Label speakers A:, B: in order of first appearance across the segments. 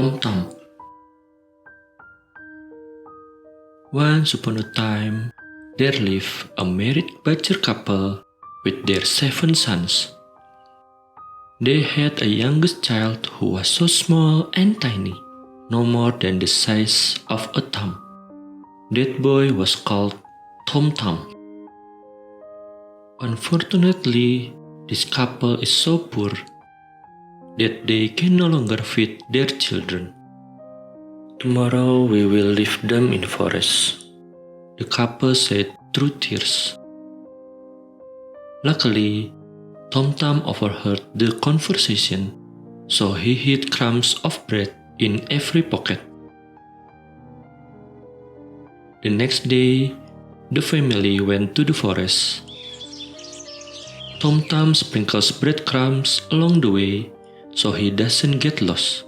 A: Tom Tom. Once upon a time, there lived a married bachelor couple with their 7 sons. They had a youngest child who was so small and tiny, no more than the size of a thumb. That boy was called Tom Tom. Unfortunately, this couple is so poor that they can no longer feed their children. Tomorrow we will leave them in the forest, the couple said through tears. Luckily, Tom Tom overheard the conversation, so he hid crumbs of bread in every pocket. The next day, the family went to the forest. Tom Tom sprinkles breadcrumbs along the way so he doesn't get lost.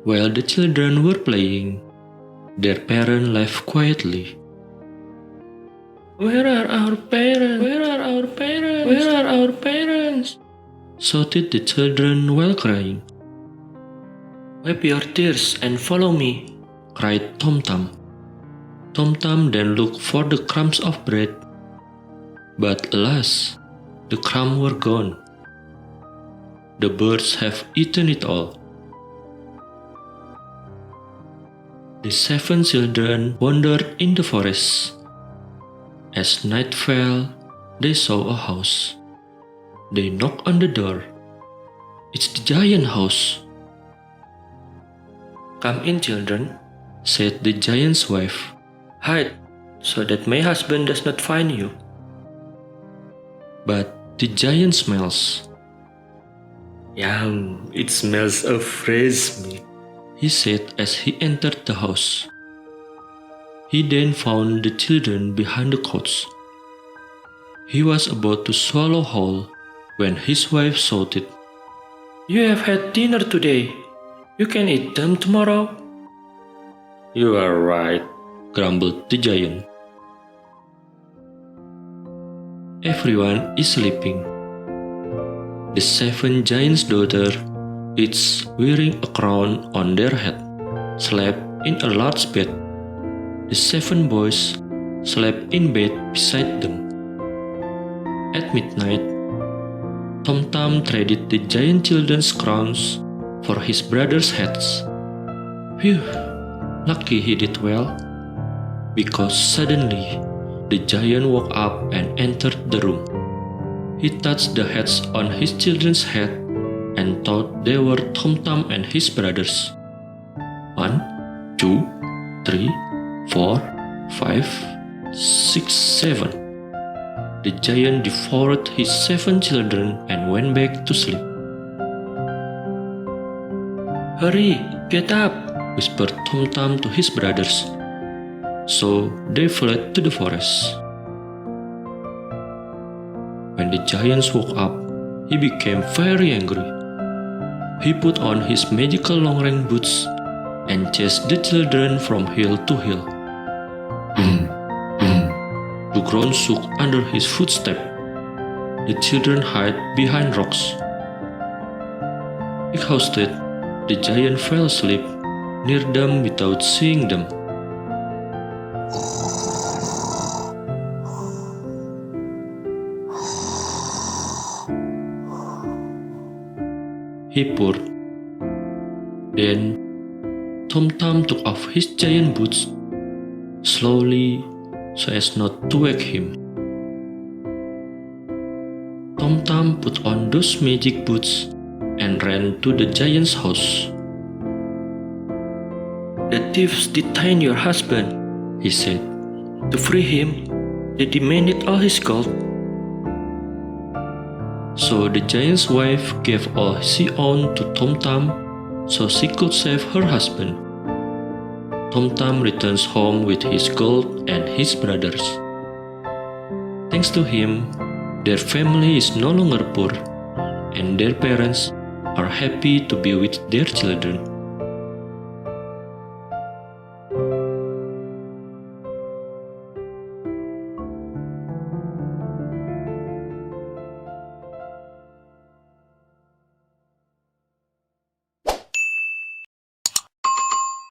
A: While the children were playing, their parents left quietly. "Where are our parents? Where are our parents? Where are our parents?" shouted the children while crying. "Wipe your tears and follow me," cried Tom Tom. Tom Tom then looked for the crumbs of bread, but alas, the crumbs were gone. The birds have eaten it all. The 7 children wandered in the forest. As night fell, they saw a house. They knocked on the door. "It's the giant house." "Come in, children," said the giant's wife. "Hide, so that my husband does not find you." But the giant smells. "Yum, it smells of fresh meat," he said as he entered the house. He then found the children behind the couch. He was about to swallow whole when his wife shouted, "You have had dinner today. You can eat them tomorrow." "You are right," grumbled the giant. Everyone is sleeping. The 7 giants' daughters, each wearing a crown on their head, slept in a large bed. The 7 boys slept in bed beside them. At midnight, Tom Tom traded the giant children's crowns for his brothers' heads. Phew, lucky he did well, because suddenly the giant woke up and entered the room. He touched the heads on his children's head and thought they were Tom Tom and his brothers. 1, 2, 3, 4, 5, 6, 7. The giant devoured his 7 children and went back to sleep. "Hurry, get up," whispered Tom Tom to his brothers. So they fled to the forest. When the giants woke up, he became very angry. He put on his magical long-range boots and chased the children from hill to hill. Boom, boom. The ground shook under his footsteps. The children hid behind rocks. Exhausted, the giant fell asleep near them without seeing them. He purred. Then Tom Tom took off his giant boots slowly so as not to wake him. Tom Tom put on those magic boots and ran to the giant's house. "The thieves detained your husband," he said. "To free him, they demanded all his gold." So the giant's wife gave all she owned to Tom Tom so she could save her husband. Tom Tom returns home with his gold and his brothers. Thanks to him, their family is no longer poor, and their parents are happy to be with their children.